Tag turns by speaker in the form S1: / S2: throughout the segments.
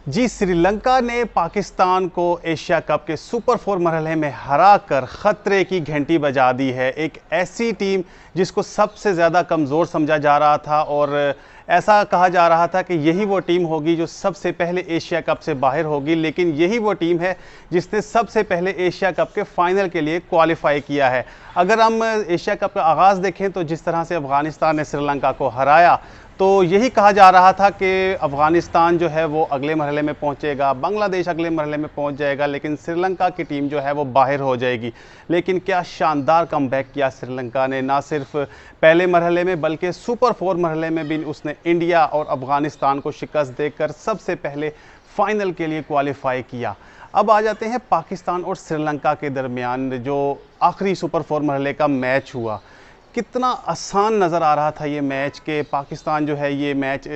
S1: जी, श्रीलंका ने पाकिस्तान को Asia cup के सुपर 4 मरहले में हराकर ख़तरे की घंटी बजा दी है। एक ऐसी टीम जिसको सबसे ज़्यादा कमज़ोर समझा जा रहा था और ऐसा कहा जा रहा था कि यही वो टीम होगी जो सबसे पहले एशिया कप से बाहर होगी, लेकिन यही वो टीम है जिसने सबसे पहले एशिया कप के फाइनल के लिए क्वालिफाई किया है। अगर हम एशिया कप का आगाज़ देखें तो जिस तरह से अफ़गानिस्तान ने श्रीलंका को हराया, तो यही कहा जा रहा था कि अफ़गानिस्तान जो है वो अगले मरहले में पहुंचेगा, बांग्लादेश अगले मरहले में पहुंच जाएगा, लेकिन श्रीलंका की टीम जो है वो बाहर हो जाएगी। लेकिन क्या शानदार कमबैक किया श्रीलंका ने, ना सिर्फ पहले मरहले में बल्कि सुपर 4 मरहले में भी उसने इंडिया और अफ़गानिस्तान को शिकस्त देकर सबसे पहले फाइनल के लिए क्वालिफाई किया। अब आ जाते हैं पाकिस्तान और श्रीलंका के दरमियान जो आखिरी सुपर 4 मरहले का मैच हुआ। कितना आसान नज़र आ रहा था ये मैच कि पाकिस्तान जो है ये मैच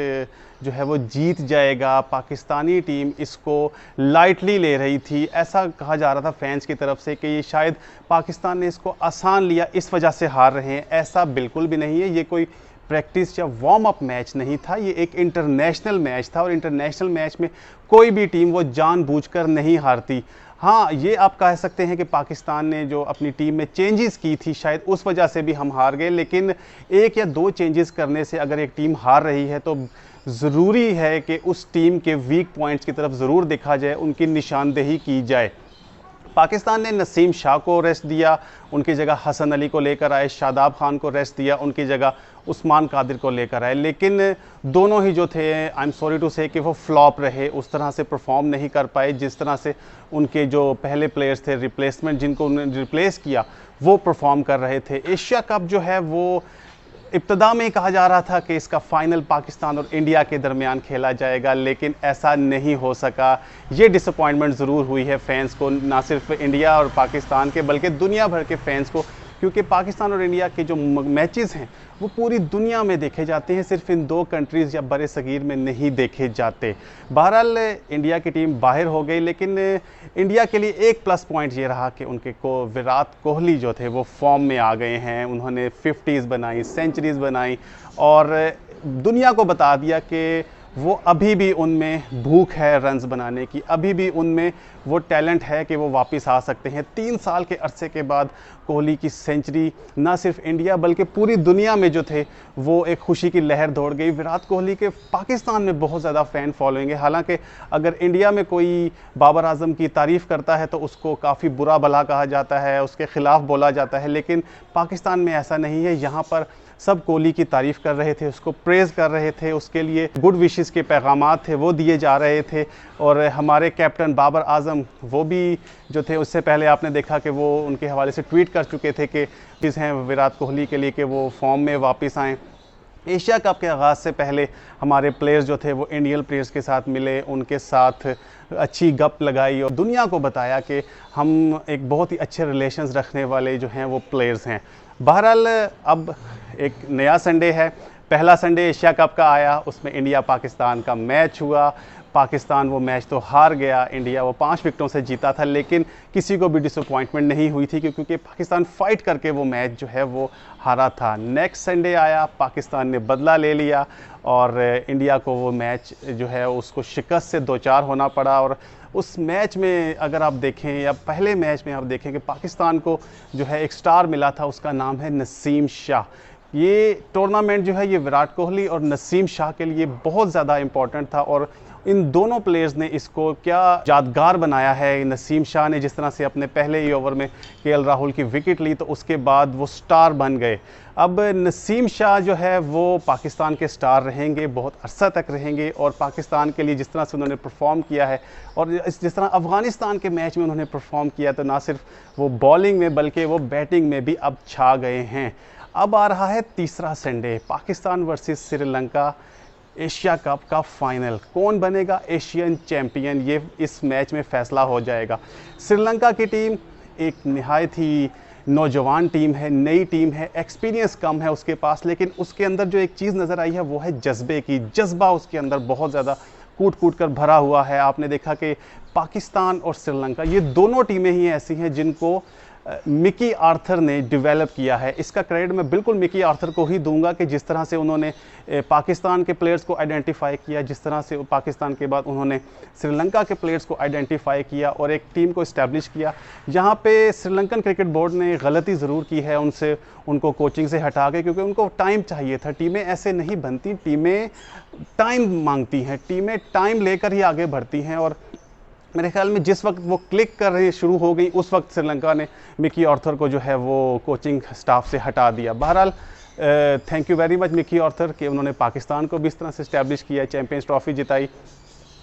S1: जो है वो जीत जाएगा। पाकिस्तानी टीम इसको लाइटली ले रही थी। ऐसा कहा जा रहा था फैंस की तरफ से कि ये शायद पाकिस्तान ने इसको आसान लिया, इस वजह से हार रहे हैं। ऐसा बिल्कुल भी नहीं है। ये कोई प्रैक्टिस या वार्म अप मैच नहीं था, ये एक इंटरनेशनल मैच था और इंटरनेशनल मैच में कोई भी टीम वो जानबूझकर नहीं हारती। हाँ, ये आप कह सकते हैं कि पाकिस्तान ने जो अपनी टीम में चेंजेस की थी शायद उस वजह से भी हम हार गए, लेकिन एक या दो चेंजेस करने से अगर एक टीम हार रही है तो ज़रूरी है कि उस टीम के वीक पॉइंट्स की तरफ ज़रूर देखा जाए, उनकी निशानदेही की जाए। पाकिस्तान ने नसीम शाह को रेस्ट दिया, उनकी जगह हसन अली को लेकर आए, शादाब खान को रेस्ट दिया, उनकी जगह उस्मान कादिर को लेकर आए। लेकिन दोनों ही जो थे, आई एम सॉरी टू से, कि वो फ्लॉप रहे, उस तरह से परफॉर्म नहीं कर पाए जिस तरह से उनके जो पहले प्लेयर्स थे, रिप्लेसमेंट जिनको उन्होंने रिप्लेस किया, वो परफॉर्म कर रहे थे। एशिया कप जो है वो इब्तदा में ही कहा जा रहा था कि इसका फाइनल पाकिस्तान और इंडिया के दरमियान खेला जाएगा, लेकिन ऐसा नहीं हो सका। ये डिसअपॉइंटमेंट ज़रूर हुई है फैंस को, ना सिर्फ इंडिया और पाकिस्तान के बल्कि दुनिया भर के फैंस को, क्योंकि पाकिस्तान और इंडिया के जो मैचेस हैं वो पूरी दुनिया में देखे जाते हैं, सिर्फ इन दो कंट्रीज़ या बड़े सगीर में नहीं देखे जाते। बहरहाल इंडिया की टीम बाहर हो गई, लेकिन इंडिया के लिए एक प्लस पॉइंट ये रहा कि उनके को विराट कोहली जो थे वो फॉर्म में आ गए हैं। उन्होंने 50s बनाई, सेंचुरीज़ बनाई और दुनिया को बता दिया कि वो अभी भी उनमें भूख है रन्स बनाने की, अभी भी उनमें वो टैलेंट है कि वो वापस आ सकते हैं। 3 साल के अरसे के बाद कोहली की सेंचुरी ना सिर्फ इंडिया बल्कि पूरी दुनिया में जो थे वो एक खुशी की लहर दौड़ गई। विराट कोहली के पाकिस्तान में बहुत ज़्यादा फ़ैन फॉलोइंग है। हालांकि अगर इंडिया में कोई बाबर आजम की तारीफ़ करता है तो उसको काफ़ी बुरा भला कहा जाता है, उसके ख़िलाफ़ बोला जाता है, लेकिन पाकिस्तान में ऐसा नहीं है। यहाँ पर सब कोहली की तारीफ़ कर रहे थे, उसको प्रेज़ कर रहे थे, उसके लिए गुड विशेस के पैगामात थे वो दिए जा रहे थे। और हमारे कैप्टन बाबर आजम वो भी जो थे, उससे पहले आपने देखा कि वो उनके हवाले से ट्वीट कर चुके थे कि चीज़ हैं विराट कोहली के लिए कि वो फॉर्म में वापस आएँ। एशिया कप के आगाज़ से पहले हमारे प्लेयर्स जो थे वो इंडियन प्लेयर्स के साथ मिले, उनके साथ अच्छी गप लगाई और दुनिया को बताया कि हम एक बहुत ही अच्छे रिलेशंस रखने वाले जो हैं वो प्लेयर्स हैं। बहरहाल अब एक नया संडे है, पहला संडे एशिया कप का आया, उसमें इंडिया पाकिस्तान का मैच हुआ। पाकिस्तान वो मैच तो हार गया, इंडिया वो 5 विकेटों से जीता था, लेकिन किसी को भी डिसअपॉइंटमेंट नहीं हुई थी क्योंकि पाकिस्तान फाइट करके वो मैच जो है वो हारा था। नेक्स्ट संडे आया, पाकिस्तान ने बदला ले लिया और इंडिया को वो मैच जो है उसको शिकस्त से 2-4 होना पड़ा। और उस मैच में अगर आप देखें या पहले मैच में आप देखें कि पाकिस्तान को जो है एक स्टार मिला था, उसका नाम है नसीम शाह। ये टूर्नामेंट जो है ये विराट कोहली और नसीम शाह के लिए बहुत ज़्यादा इम्पॉर्टेंट था और इन दोनों प्लेयर्स ने इसको क्या यादगार बनाया है। नसीम शाह ने जिस तरह से अपने पहले ही ओवर में केएल राहुल की विकेट ली तो उसके बाद वो स्टार बन गए। अब नसीम शाह जो है वो पाकिस्तान के स्टार रहेंगे, बहुत अरसा तक रहेंगे और पाकिस्तान के लिए जिस तरह से उन्होंने परफॉर्म किया है और जिस तरह अफ़गानिस्तान के मैच में उन्होंने परफॉर्म किया, तो ना सिर्फ वो बॉलिंग में बल्कि वो बैटिंग में भी अब छा गए हैं। अब आ रहा है तीसरा Sunday, Pakistan versus Sri Lanka, Asia cup का फाइनल। कौन बनेगा एशियन चैम्पियन, ये इस मैच में फ़ैसला हो जाएगा। श्रीलंका की टीम एक नहायत ही नौजवान टीम है, नई टीम है, एक्सपीरियंस कम है उसके पास, लेकिन उसके अंदर जो एक चीज़ नज़र आई है वो है जज्बे की। जज्बा उसके अंदर बहुत ज़्यादा कूट कूट कर भरा हुआ है। आपने देखा कि पाकिस्तान और श्रीलंका ये दोनों टीमें ही ऐसी हैं जिनको मिकी आर्थर ने डेवलप किया है। इसका क्रेडिट मैं बिल्कुल मिकी आर्थर को ही दूंगा कि जिस तरह से उन्होंने पाकिस्तान के प्लेयर्स को आइडेंटिफाई किया, जिस तरह से पाकिस्तान के बाद उन्होंने श्रीलंका के प्लेयर्स को आइडेंटिफाई किया और एक टीम को इस्टेब्लिश किया। यहाँ पे श्रीलंकन क्रिकेट बोर्ड ने गलती ज़रूर की है उनको कोचिंग से हटा के, क्योंकि उनको टाइम चाहिए था। टीमें ऐसे नहीं बनती, टीमें टाइम मांगती हैं, टीमें टाइम लेकर ही आगे बढ़ती हैं। और मेरे ख्याल में जिस वक्त वो क्लिक कर रही शुरू हो गई, उस वक्त श्रीलंका ने मिकी आर्थर को जो है वो कोचिंग स्टाफ से हटा दिया। बहरहाल thank you very much Mickey Arthur कि उन्होंने पाकिस्तान को भी इस तरह से इस्टेब्लिश किया, चैंपियंस ट्रॉफी जिताई।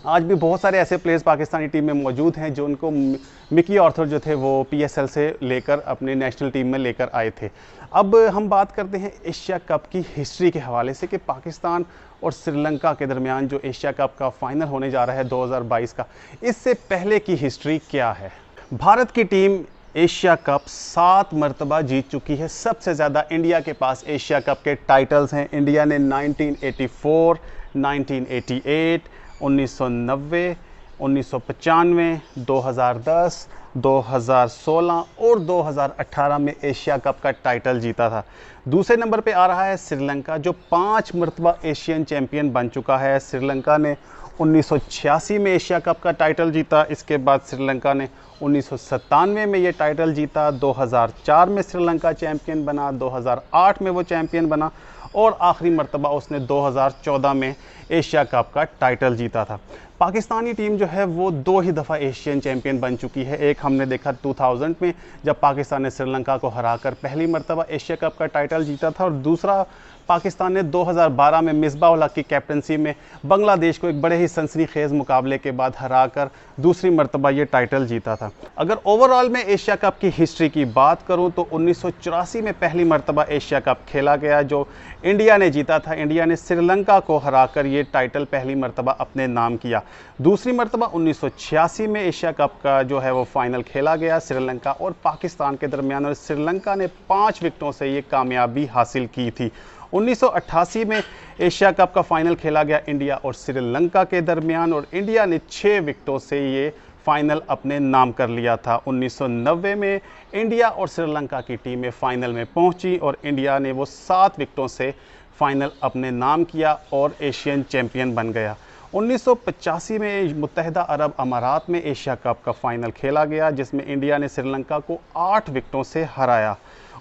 S1: आज भी बहुत सारे ऐसे प्लेयर्स पाकिस्तानी टीम में मौजूद हैं जो उनको मिकी आर्थर जो थे वो पीएसएल से लेकर अपनी नेशनल टीम में लेकर आए थे। अब हम बात करते हैं एशिया कप की हिस्ट्री के हवाले से कि पाकिस्तान और श्रीलंका के दरमियान जो एशिया कप का फाइनल होने जा रहा है 2022 का, इससे पहले की हिस्ट्री क्या है। भारत की टीम एशिया कप 7 मरतबा जीत चुकी है। सबसे ज़्यादा इंडिया के पास एशिया कप के टाइटल्स हैं। इंडिया ने 1984, 1988, 1990, 1995, 2010, 2016 और 2018 में एशिया कप का टाइटल जीता था। दूसरे नंबर पे आ रहा है श्रीलंका, जो 5 मरतबा एशियन चैंपियन बन चुका है। श्रीलंका ने 1986 में एशिया कप का टाइटल जीता। इसके बाद श्रीलंका ने 1997 में ये टाइटल जीता। 2004 में श्रीलंका चैंपियन बना, 2008 में वो चैंपियन बना और आखिरी मरतबा उसने 2014 में एशिया कप का टाइटल जीता था। पाकिस्तानी टीम जो है वो 2 ही दफ़ा एशियन चैंपियन बन चुकी है। एक हमने देखा 2000 में जब पाकिस्तान ने श्रीलंका को हराकर पहली मरतबा एशिया कप का टाइटल जीता था, और दूसरा पाकिस्तान ने 2012 में मिसबाह उल हक की कैप्टनसी में बांग्लादेश को एक बड़े ही सनसनीखेज़ मुकाबले के बाद हराकर दूसरी मरतबा ये टाइटल जीता था। अगर ओवरऑल में एशिया कप की हिस्ट्री की बात करूं तो 1984 में पहली मरतबा एशिया कप खेला गया जो इंडिया ने जीता था। इंडिया ने श्रीलंका को हराकर ये टाइटल पहली मरतबा अपने नाम किया। दूसरी मरतबा 1986 में एशिया कप का जो है वो फाइनल खेला गया श्रीलंका और पाकिस्तान के दरमियान, और श्रीलंका ने 5 विकेटों से ये कामयाबी हासिल की थी। 1988 में एशिया कप का फाइनल खेला गया इंडिया और श्रीलंका के दरमियान, और इंडिया ने 6 विकेटों से ये फाइनल अपने नाम कर लिया था। 1990 में इंडिया और श्रीलंका की टीमें फाइनल में पहुंची और इंडिया ने वो 7 विकेटों से फाइनल अपने नाम किया और एशियन चैंपियन बन गया। 1985 में मुत्तहिदा अरब अमारात में एशिया कप का फाइनल खेला गया जिसमें इंडिया ने श्रीलंका को 8 विकेटों से हराया।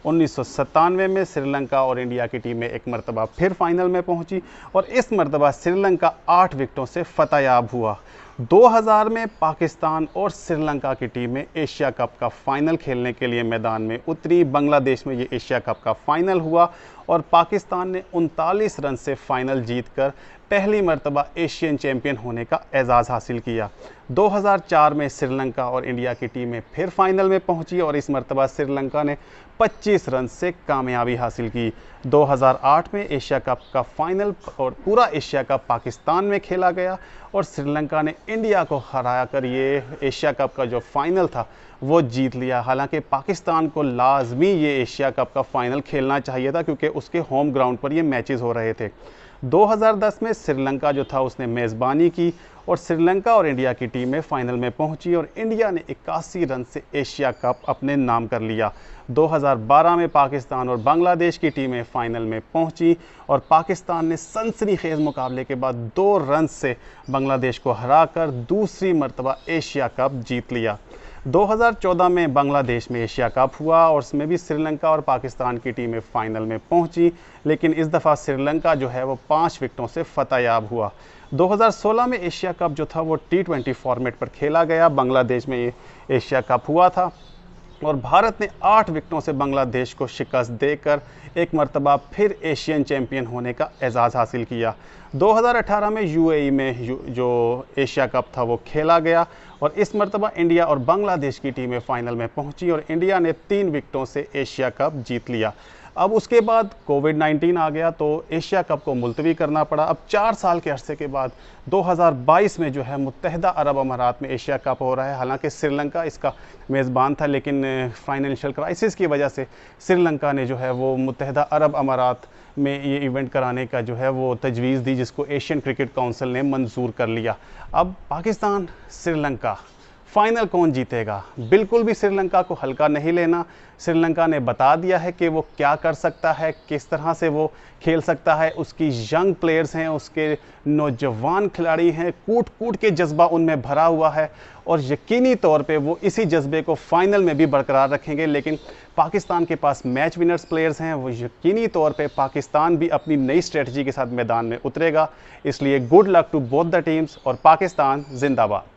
S1: 1997 में श्रीलंका और इंडिया की टीमें एक मरतबा फिर फाइनल में पहुंची और इस मरतबा श्रीलंका 8 विकेटों से फतेहयाब हुआ। 2000 में पाकिस्तान और श्रीलंका की टीमें एशिया कप का फाइनल खेलने के लिए मैदान में उतरी। बांग्लादेश में ये एशिया कप का फाइनल हुआ और पाकिस्तान ने 39 रन से फाइनल जीतकर पहली मरतबा एशियन चैंपियन होने का एजाज़ हासिल किया। 2004 में श्रीलंका और इंडिया की टीमें फिर फाइनल में पहुंची और इस मरतबा श्रीलंका ने 25 रन से कामयाबी हासिल की। 2008 में एशिया कप का फाइनल और पूरा एशिया कप पाकिस्तान में खेला गया और श्रीलंका ने इंडिया को हरा कर ये एशिया कप का जो फाइनल था वो जीत लिया। हालांकि पाकिस्तान को लाजमी ये एशिया कप का फाइनल खेलना चाहिए था क्योंकि उसके होम ग्राउंड पर ये मैचेस हो रहे थे। 2010 में श्रीलंका जो था उसने मेज़बानी की और श्रीलंका और इंडिया की टीमें फाइनल में पहुंची और इंडिया ने 81 रन से एशिया कप अपने नाम कर लिया। 2012 में पाकिस्तान और बांग्लादेश की टीमें फाइनल में पहुंची और पाकिस्तान ने सनसनीखेज मुकाबले के बाद 2 रन से बांग्लादेश को हराकर दूसरी मरतबा एशिया कप जीत लिया। 2014 में बांग्लादेश में एशिया कप हुआ और उसमें भी श्रीलंका और पाकिस्तान की टीमें फाइनल में पहुंची, लेकिन इस दफ़ा श्रीलंका जो है वो 5 विकेटों से फतेहयाब हुआ। 2016 में एशिया कप जो था वो T20 फॉर्मेट पर खेला गया। बांग्लादेश में एशिया कप हुआ था और भारत ने 8 विकेटों से बांग्लादेश को शिकस्त देकर एक मरतबा फिर एशियन चैंपियन होने का एजाज़ हासिल किया। 2018 में यूएई में जो एशिया कप था वो खेला गया और इस मरतबा इंडिया और बांग्लादेश की टीमें फाइनल में पहुंची और इंडिया ने 3 विकेटों से एशिया कप जीत लिया। अब उसके बाद कोविड-19 आ गया तो एशिया कप को मुलतवी करना पड़ा। अब 4 साल के अरसे के बाद 2022 में जो है मुत्तहिदा अरब अमारात में एशिया कप हो रहा है। हालांकि श्रीलंका इसका मेज़बान था, लेकिन फाइनेंशियल क्राइसिस की वजह से श्रीलंका ने जो है वो मुत्तहिदा अरब अमारात में ये इवेंट कराने का जो है वो तजवीज़ दी, जिसको एशियन क्रिकेट काउंसिल ने मंजूर कर लिया। अब पाकिस्तान श्रीलंका फाइनल कौन जीतेगा? बिल्कुल भी श्रीलंका को हल्का नहीं लेना। श्रीलंका ने बता दिया है कि वो क्या कर सकता है, किस तरह से वो खेल सकता है। उसकी यंग प्लेयर्स हैं, उसके नौजवान खिलाड़ी हैं, कूट कूट के जज्बा उनमें भरा हुआ है और यकीनी तौर पे वो इसी जज्बे को फाइनल में भी बरकरार रखेंगे। लेकिन पाकिस्तान के पास मैच विनर्स प्लेयर्स हैं, वो यकीनी तौर पे पाकिस्तान भी अपनी नई स्ट्रेटजी के साथ मैदान में उतरेगा। इसलिए good luck to both the teams और पाकिस्तान जिंदाबाद।